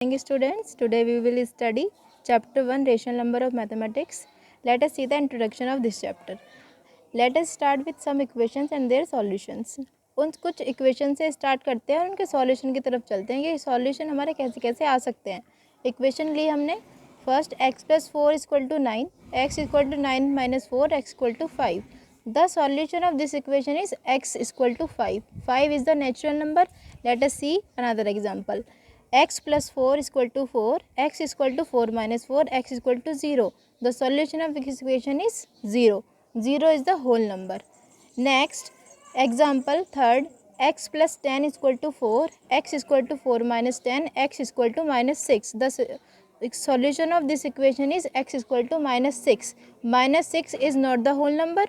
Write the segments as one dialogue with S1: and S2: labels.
S1: Morning students, today we will study chapter 1 rational number of mathematics. Let us see the introduction of this chapter. Let us start with some equations and their solutions. उन कुछ equation से start करते हैं और उनके solution की तरफ चलते हैं कि सॉल्यूशन हमारे कैसे कैसे आ सकते हैं. इक्वेशन ली हमने first x + 4 = 9, x = 9 - 4, x = 5. The solution of this equation is x = 5. 5 is the natural number. Let us see another example. X + 4 = 4, x = 4 - 4, x = 0. The solution of this equation is 0. 0 is the whole number. Next example third, x + 10 = 4, x = 4 - 10, x = -6. The solution of this equation is x = -6. -6 is not the whole number.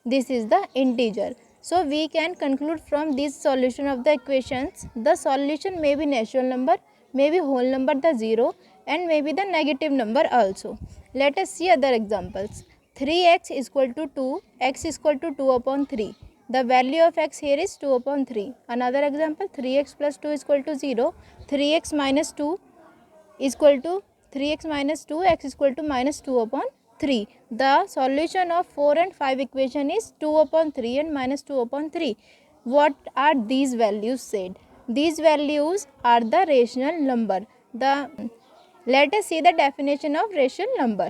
S1: This is the integer. So we can conclude from this solution of the equations, the solution may be natural number, may be whole number the 0, and may be the negative number also. Let us see other examples. 3x = 2, x = 2/3. The value of x here is 2/3. Another example, 3x + 2 = 0, 3x - 2 = 3x - 2, x = -2/3. The solution of 4 and 5 equation is 2/3 and -2/3. What are these values said? These values are the rational number. Let us see the definition of rational number.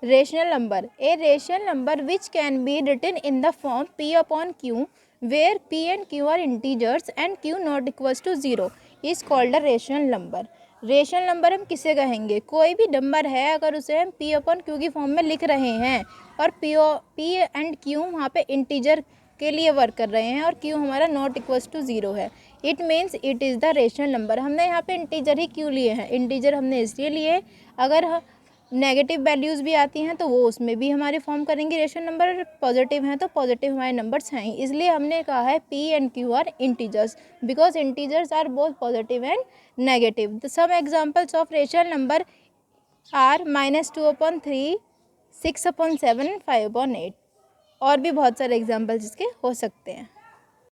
S1: Rational number, a rational number which can be written in the form p/q, where p and q are integers and q not equals to 0, is called a rational number. Rational number हम किसे कहेंगे? कोई भी number है अगर उसे हम p/q की फॉर्म में लिख रहे हैं और p एंड q वहाँ पे इंटीजर के लिए वर्क कर रहे हैं और q हमारा नॉट इक्वल्स टू 0 है, it means it is the rational number. हमने यहाँ पे इंटीजर ही क्यों लिए हैं? इंटीजर हमने इसलिए लिए अगर नेगेटिव वैल्यूज़ भी आती हैं तो वो उसमें भी हमारे फॉर्म करेंगे रेशनल नंबर. पॉजिटिव हैं तो पॉजिटिव हमारे नंबर्स हैं, इसलिए हमने कहा है p and q are integers because integers are both positive and negative. Some examples of rational number are -2/3, 6/7 and 5/8. और भी बहुत सारे एग्जाम्पल्स इसके हो सकते हैं.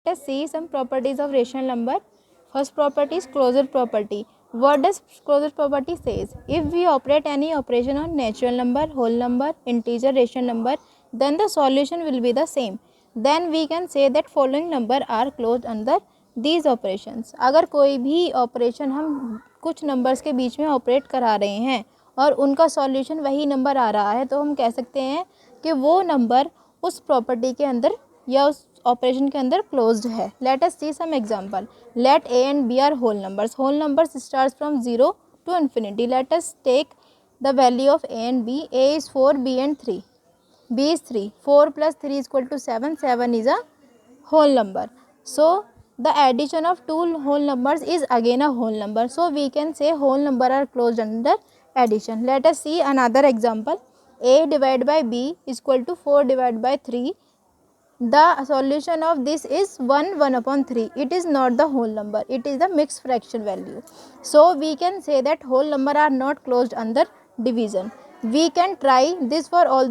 S1: Let us see some properties of rational number. First property is closure property. What does closure property says? If we operate any operation on natural number, whole number, integer, rational number, then the solution will be the same. Then we can say that following number are closed under these operations. अगर कोई भी operation हम कुछ numbers के बीच में operate करा रहे हैं और उनका सॉल्यूशन वही नंबर आ रहा है तो हम कह सकते हैं कि वो नंबर उस प्रॉपर्टी के अंदर या उस ऑपरेशन के अंदर क्लोज्ड है. Let us see some example. Let a and b are whole numbers. Whole numbers starts from 0 to infinity. Let us take the value of a and b. a is 4, b and 3. b is 3. 4 + 3 = 7. 7 is a whole number. So the addition of two whole numbers is again a whole number. So we can say whole number are closed under addition. Let us see another example. a divided by b = 4 divided by 3. The solution of this is 1/3. It is not the whole number, it is the mixed fraction value. So we can say that whole number are not closed under division. We can try this for all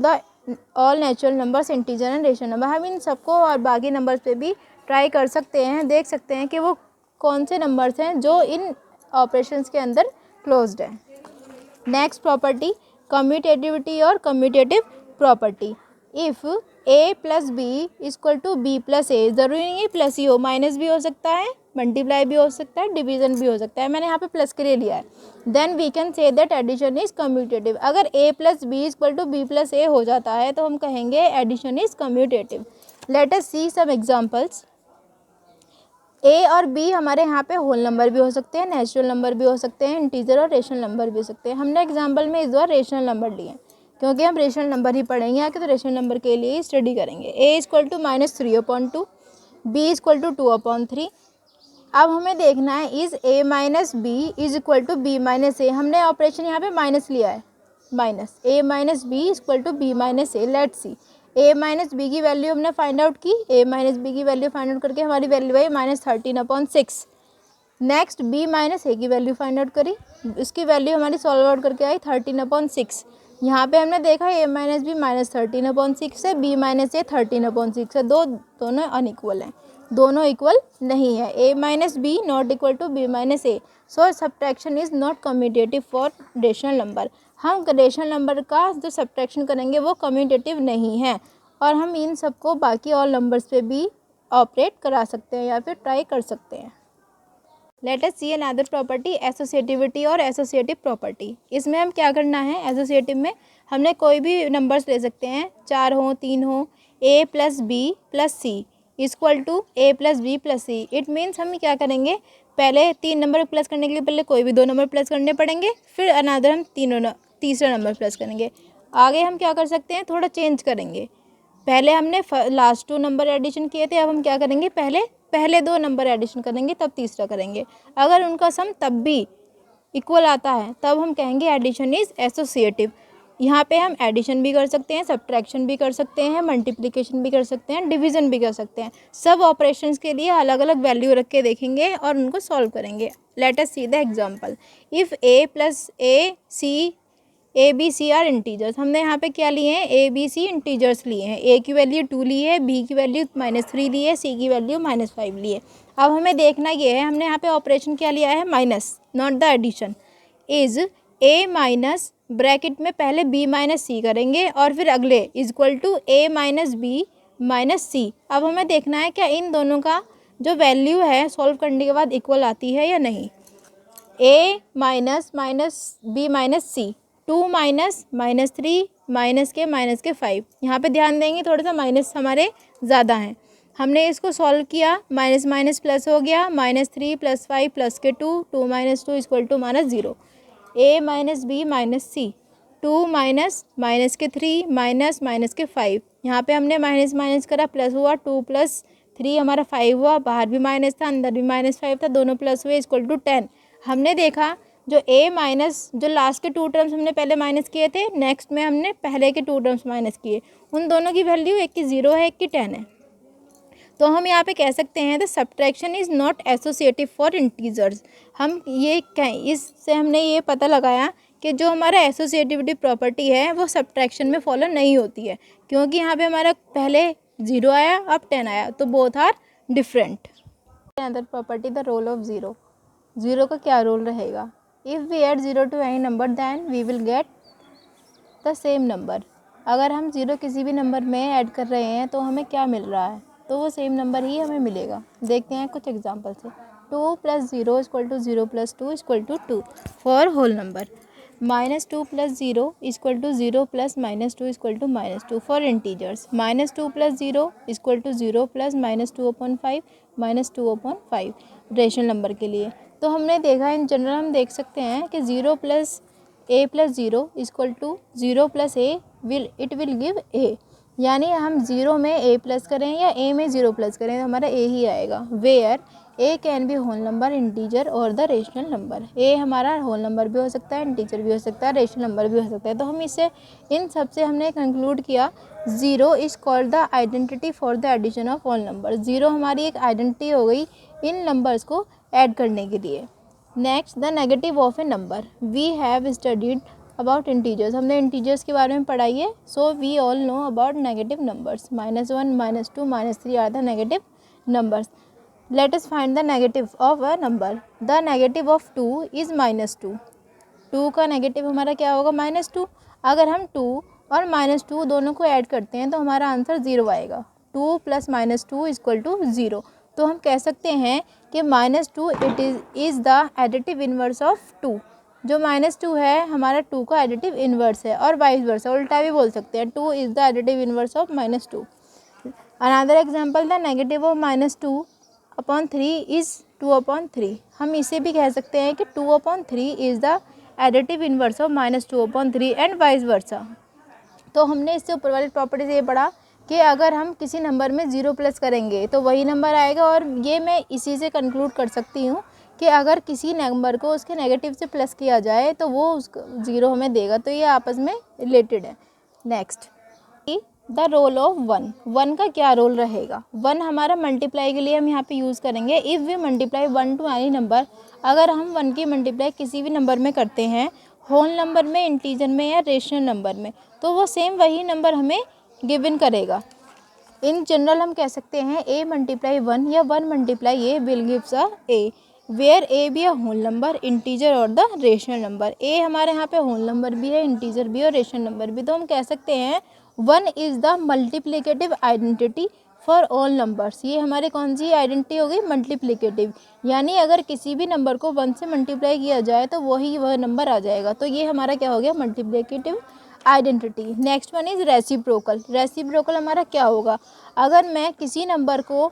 S1: natural numbers, integer and rational number. हम इन सबको और बाकी numbers पे भी try कर सकते हैं, देख सकते हैं कि वो कौन से नंबर्स हैं जो इन ऑपरेशंस के अंदर क्लोज्ड हैं. नेक्स्ट प्रॉपर्टी, कम्यूटेटिविटी और commutative property. If a + b = b + a, ज़रूरी नहीं है प्लस ही हो, माइनस भी हो सकता है, मल्टीप्लाई भी हो सकता है, डिवीज़न भी हो सकता है. मैंने यहाँ पे प्लस के लिए लिया है. Then we can say that addition is commutative. अगर a + b = b + a हो जाता है तो हम कहेंगे addition is commutative. Let us see some examples. a और b हमारे यहाँ पे होल नंबर भी हो सकते हैं, नेचुरल नंबर भी हो सकते हैं, इंटीजर और रेशनल नंबर भी हो सकते हैं. हमने एग्जाम्पल में इस बार रेशनल नंबर लिए क्योंकि हम रेशनल नंबर ही पढ़ेंगे आके, तो रेशनल नंबर के लिए ही स्टडी करेंगे. a = -3/2, b = 2/3. अब हमें देखना है is a - b = b - a. हमने ऑपरेशन यहाँ पे माइनस लिया है, minus a - b = b - a. Let's see. a - b की वैल्यू हमने फाइंड आउट की. a - b की वैल्यू फाइंड आउट करके हमारी value I -13/6. Next b - a की वैल्यू फाइंड आउट करी, इसकी वैल्यू हमारी सॉल्व आउट करके आई 13/6. यहाँ पे हमने देखा a - b -13/6 है, b - a 13/6 है, दोनों अनइक्वल हैं. दोनों इक्वल नहीं है। a minus b not equal to b minus a, so subtraction is not commutative for rational number. हम रेशनल नंबर का जो सब्ट्रैक्शन करेंगे वो कम्यूटेटिव नहीं है, और हम इन सबको बाकी और नंबर्स पे भी ऑपरेट करा सकते हैं या फिर ट्राई कर सकते हैं। Late us see another property, associativity और एसोसिएटिव प्रॉपर्टी। इसमें हम क्या करना है, एसोसिएटिव में हमने कोई भी नंबर्स ले सकते हैं, 4 हो 3 हो, a plus b plus c equal to a plus b plus c. It means हम क्या करेंगे, पहले 3 नंबर प्लस करने के लिए पहले कोई भी 2 नंबर प्लस करने पड़ेंगे, फिर अनदर हम तीसरा नंबर प्लस करेंगे। आगे हम क्या कर सकते हैं, थोड़ा चेंज करेंगे। पहले हमने लास्ट 2 नंबर एडिशन किए थे, अब हम क्या करेंगे, पहले 2 नंबर एडिशन करेंगे तब तीसरा करेंगे। अगर उनका सम तब भी इक्वल आता है तब हम कहेंगे एडिशन इज़ एसोसिएटिव। यहाँ पे हम एडिशन भी कर सकते हैं, सब्ट्रैक्शन भी कर सकते हैं, मल्टीप्लिकेशन भी कर सकते हैं, डिवीज़न भी कर सकते हैं। सब ऑपरेशंस के लिए अलग अलग वैल्यू रख के देखेंगे और उनको सॉल्व करेंगे। Let us see the example. If a plus a c a b c are integers, हमने यहाँ पे क्या लिए हैं, ए बी सी इंटीजर्स लिए हैं। a की वैल्यू 2 ली है, b की वैल्यू -3 ली है, c की वैल्यू -5 ली है। अब हमें देखना ये है, हमने यहाँ पे ऑपरेशन क्या लिया है, minus, not the addition. Is a minus bracket में पहले b माइनस सी करेंगे और फिर अगले equal to a minus b minus c. अब हमें देखना है क्या इन दोनों का जो वैल्यू है सॉल्व करने के बाद इक्वल आती है या नहीं। a minus b minus c, 2 minus -3 minus के 5। यहाँ पे ध्यान देंगे थोड़ा सा माइनस हमारे ज़्यादा हैं। हमने इसको सॉल्व किया, माइनस माइनस प्लस हो गया, -3 + 5 प्लस के 2, 2 - 2 equal to -0। a minus b minus c, 2 minus के 3 माइनस के 5। यहाँ पे हमने माइनस माइनस करा, प्लस हुआ, 2 + 3 हमारा 5 हुआ, बाहर भी माइनस था अंदर भी -5 था, दोनों प्लस हुए इक्वल टू 10। हमने देखा जो a माइनस जो लास्ट के 2 टर्म्स हमने पहले माइनस किए थे, नेक्स्ट में हमने पहले के 2 टर्म्स माइनस किए, उन दोनों की वैल्यू एक की 0 है, एक की 10 है। तो हम यहाँ पे कह सकते हैं the subtraction is not associative for integers. हम ये इससे हमने ये पता लगाया कि जो हमारा एसोसिएटिविटी प्रॉपर्टी है वो सब्ट्रैक्शन में फॉलो नहीं होती है, क्योंकि यहाँ पे हमारा पहले 0 आया अब 10 आया, तो both are different. Another property, the role of zero. Zero का क्या रोल रहेगा, if we add 0 to any number then we will get the same number. अगर हम 0 किसी भी नंबर में ऐड कर रहे हैं तो हमें क्या मिल रहा है, तो वो सेम नंबर ही हमें मिलेगा। देखते हैं कुछ एग्जांपल से। 2 + 0 equal to 0 + 2 equal to 2 for whole number. -2 + 0 equal to 0 + -2 equal to -2 for integers. -2 + 0 equal to 0 + -2/5 -2/5 rational number के लिए। तो हमने देखा इन जनरल हम देख सकते हैं कि 0 + a + 0 equal to 0 + a will give a। यानी हम 0 में a प्लस करें या a में 0 प्लस करें तो हमारा a ही आएगा। Where a can be whole number, integer और द रेशनल नंबर। a हमारा होल नंबर भी हो सकता है, इंटीजर भी हो सकता है, रेशनल नंबर भी हो सकता है। तो हम इससे इन सब से हमने कंक्लूड किया 0 is called the identity for the addition of all number. 0 हमारी एक आइडेंटिटी हो गई इन नंबर्स को ऐड करने के लिए। Next, the negative of a number. We have studied about integers, हमने इंटीजर्स के बारे में पढ़ाई है। So we all know about negative numbers. -1 -2 -3 are the negative numbers. Let us find the negative of a number. The negative of 2 is -2। 2 का negative हमारा क्या होगा, -2। अगर हम 2 और -2 दोनों को ऐड करते हैं तो हमारा आंसर 0 आएगा। 2 + -2 इक्वल टू 0। तो हम कह सकते हैं कि -2 it is the additive inverse of 2। जो -2 है हमारा 2 का एडिटिव इन्वर्स है, और वाइस वर्सा उल्टा भी बोल सकते हैं, 2 is the additive inverse of -2। Another example, the negative of -2/3 is 2/3। हम इसे भी कह सकते हैं कि 2/3 is the additive inverse of -2/3 and vice versa. तो हमने इससे ऊपर वाली प्रॉपर्टी से ये पढ़ा कि अगर हम किसी नंबर में 0 प्लस करेंगे तो वही नंबर आएगा, और ये मैं इसी से कंक्लूड कर सकती हूँ कि अगर किसी नंबर को उसके नेगेटिव से प्लस किया जाए तो वो उसको 0 हमें देगा। तो ये आपस में रिलेटेड है। Next, the role of 1। 1 का क्या रोल रहेगा। 1 हमारा मल्टीप्लाई के लिए हम यहाँ पे यूज़ करेंगे। If we multiply 1 to any number, अगर हम 1 की मल्टीप्लाई किसी भी नंबर में करते हैं, होल नंबर में, इंटीजर में या रेशनल नंबर में, तो वो सेम वही नंबर हमें गिवन करेगा। इन जनरल हम कह सकते हैं a मल्टीप्लाई 1 या 1 multiply a will gives a a, where a be a whole number, integer और द रेशनल नंबर। a हमारे यहाँ पे होल नंबर भी है, इंटीजर भी और रेशनल नंबर भी। तो हम कह सकते हैं 1 is the multiplicative identity for all numbers. ये हमारी कौन सी आइडेंटिटी हो गई? मल्टीप्लिकेटिव, यानी अगर किसी भी नंबर को 1 से मल्टीप्लाई किया जाए तो वह नंबर आ जाएगा। तो ये हमारा क्या हो गया? Multiplicative identity. Next one is reciprocal. Reciprocal हमारा क्या होगा? अगर मैं किसी नंबर को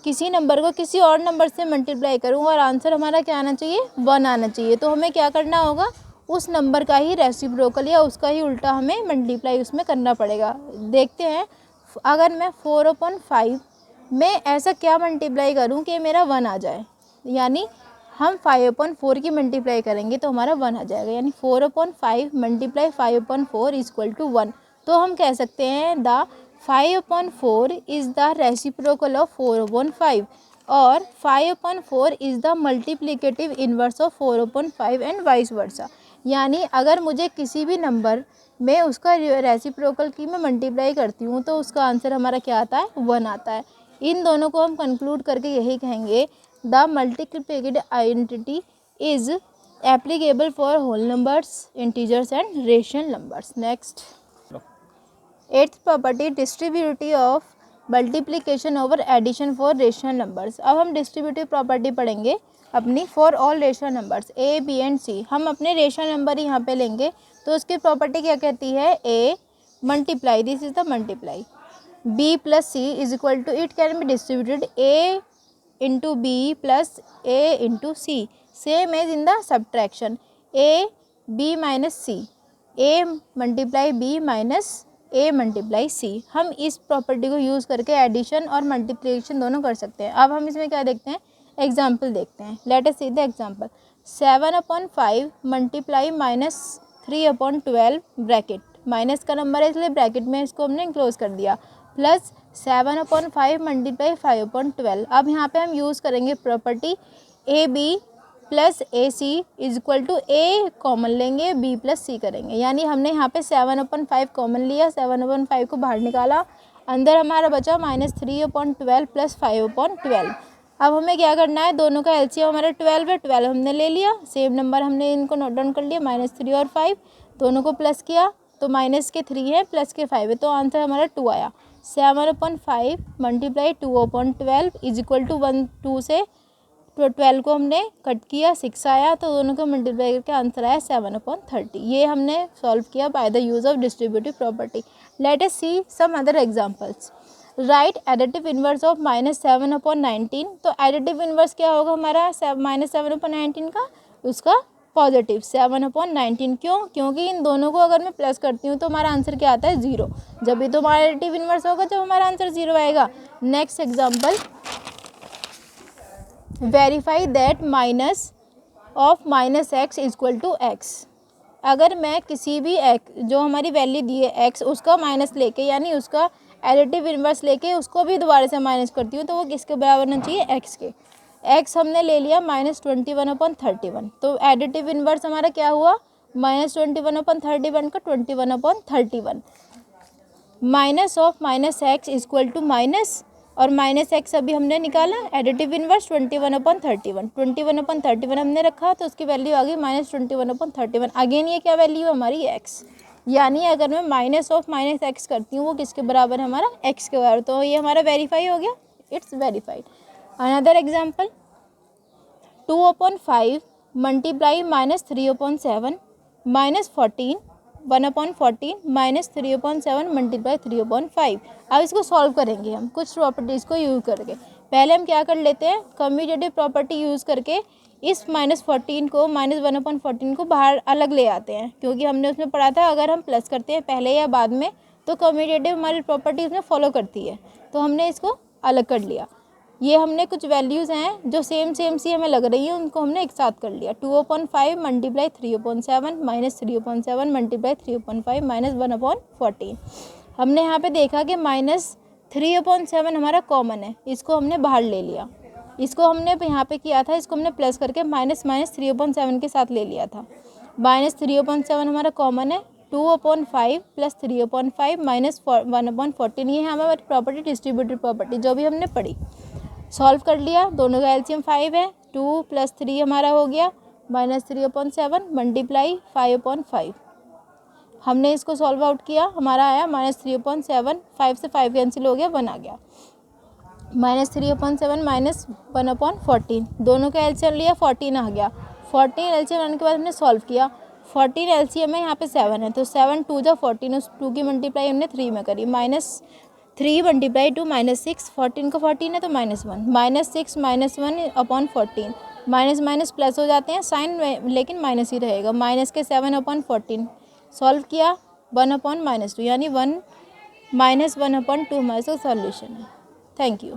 S1: किसी और नंबर से मल्टीप्लाई करूँ और आंसर हमारा क्या आना चाहिए? 1 आना चाहिए। तो हमें क्या करना होगा? उस नंबर का ही रेसिप्रोकल या उसका ही उल्टा हमें मल्टीप्लाई उसमें करना पड़ेगा। देखते हैं, अगर मैं 4/5 में ऐसा क्या मल्टीप्लाई करूँ कि मेरा 1 आ जाए, यानी हम 5/4 की मल्टीप्लाई करेंगे तो हमारा 1 आ जाएगा, यानी 4/5 मल्टीप्लाई 5/4 इक्वल टू 1। तो हम कह सकते हैं the 5/4 is the reciprocal of 4/5 और 5/4 is the multiplicative inverse of 4/5 and vice versa. यानी अगर मुझे किसी भी नंबर में उसका रेसिप्रोकल की मैं मल्टीप्लाई करती हूँ तो उसका आंसर हमारा क्या आता है? 1 आता है। इन दोनों को हम कंक्लूड करके यही कहेंगे the multiplicative identity is applicable for whole numbers, integers and rational numbers. Next, 8th property, distributive of multiplication over addition for rational numbers. अब हम डिस्ट्रीब्यूटिव प्रॉपर्टी पढ़ेंगे अपनी for all rational numbers a, b and c। हम अपने rational number यहाँ पे लेंगे तो उसकी प्रॉपर्टी क्या कहती है? a multiply, this is the multiply, b plus c is equal to, it can be distributed a into b plus a into c, same as in the subtraction a b minus c, a multiply b minus a multiply c। हम इस property को use करके addition और multiplication दोनों कर सकते हैं। अब हम इसमें क्या देखते हैं? एग्जाम्पल देखते हैं। Late us see the example. 7/5 multiply -3/12 bracket, minus का नंबर है इसलिए ब्रैकेट में इसको हमने इंक्लोज कर दिया, प्लस 7/5 मल्टीप्लाई 5/12। अब यहाँ पे हम यूज़ करेंगे property a b plus a c is equal to a common लेंगे, बी प्लस सी करेंगे, यानी हमने यहाँ पे 7/5 कॉमन लिया, 7/5 को बाहर निकाला, अंदर हमारा बचा -3/12 प्लस 5/12। अब हमें क्या करना है? दोनों का एलसीएम हमारा 12 है, 12 हमने ले लिया, सेम नंबर हमने इनको नोट डाउन कर लिया, -3 और 5 दोनों को प्लस किया तो माइनस के 3 है प्लस के 5 है, तो आंसर हमारा 2 आया। 7/5 मल्टीप्लाई 2/12 इज इक्वल टू 2 से 12 को हमने कट किया, 6 आया, तो दोनों को मल्टीप्लाई करके आंसर आया 7/30। ये हमने सॉल्व किया by the use of distributive property. Let us see some other examples. Right additive inverse of -7/19। तो एडिटिव इन्वर्स क्या होगा हमारा -7/19 का? उसका पॉजिटिव 7/19। क्यों? क्योंकि इन दोनों को अगर मैं प्लस करती हूँ तो हमारा आंसर क्या आता है? 0। जब भी तो हमारा एडिटिव इन्वर्स होगा जब हमारा आंसर 0 आएगा। Next example, verify that minus of -x equal to x। अगर मैं किसी भी x जो हमारी वैल्यू दी है x, उसका माइनस लेके, यानी उसका एडिटिव इन्वर्स लेके उसको भी दोबारा से माइनस करती हूँ तो वो किसके बराबर होना चाहिए? x के। x हमने ले लिया -21/31, तो एडिटिव इन्वर्स हमारा क्या हुआ? -21/31 का 21/31। Minus of -x equal to minus, और -x अभी हमने निकाला, एडिटिव इन्वर्स 21/31, 21/31 हमने रखा तो उसकी वैल्यू आ गई -21/31। अगेन ये क्या वैल्यू है हमारी? x, यानी अगर मैं माइनस ऑफ -x करती हूँ वो किसके बराबर है? हमारा x के बराबर। तो ये हमारा वेरीफाई हो गया, it's verified. Another example, 2/5 multiply -3/7 -14, 1/14 -3/7 multiply 3/5। अब इसको सॉल्व करेंगे हम कुछ प्रॉपर्टीज़ को यूज़ करके। पहले हम क्या कर लेते हैं? कम्यूटेटिव प्रॉपर्टी यूज़ करके इस -14 को, -1/14 को बाहर अलग ले आते हैं, क्योंकि हमने उसमें पढ़ा था अगर हम प्लस करते हैं पहले या बाद में तो कम्यूटेटिव हमारी प्रॉपर्टी उसमें फॉलो करती है, तो हमने इसको अलग कर लिया। ये हमने कुछ वैल्यूज़ हैं जो सेम सी हमें लग रही हैं, उनको हमने एक साथ कर लिया। 2/5 मल्टीप्लाई 3/7 -3/7 मल्टीप्लाई 3/5 -1/14। हमने यहाँ पे देखा कि -3/7 हमारा कॉमन है, इसको हमने बाहर ले लिया। इसको हमने यहाँ पे किया था, इसको हमने प्लस करके -3/7 के साथ ले लिया था। -3/7 हमारा कॉमन है, 2/5 प्लस 3/5 माइनस 1/14, ये है हमारी प्रॉपर्टी डिस्ट्रीब्यूटेड प्रॉपर्टी जो भी हमने पढ़ी। सॉल्व कर लिया, दोनों का एलसीएम 5 है, 2 + 3 हमारा हो गया माइनस 3/7 मल्टीप्लाई 5/5। हमने इसको सॉल्व आउट किया, हमारा आया माइनस 3/7, 5 से 5 कैंसिल हो गया, 1 आ गया, माइनस 3/7 माइनस 1/14, दोनों का एलसीएम लिया 14 आ गया। 14 एलसीएम आने के बाद हमने सॉल्व किया, 14 एलसीएम है, यहाँ पे 7 है, तो 7 2 जा 14, उस 2 की मल्टीप्लाई हमने 3 में करी, माइनस 3 मल्टीप्लाई 2 माइनस 6, 14 का 14 है तो -1, -6 -1/14, माइनस माइनस प्लस हो जाते हैं साइन में, लेकिन माइनस ही रहेगा, माइनस के 7/14। सॉल्व किया 1/-2 यानी 1 -1/2 हमारे सॉल्यूशन है। Thank you.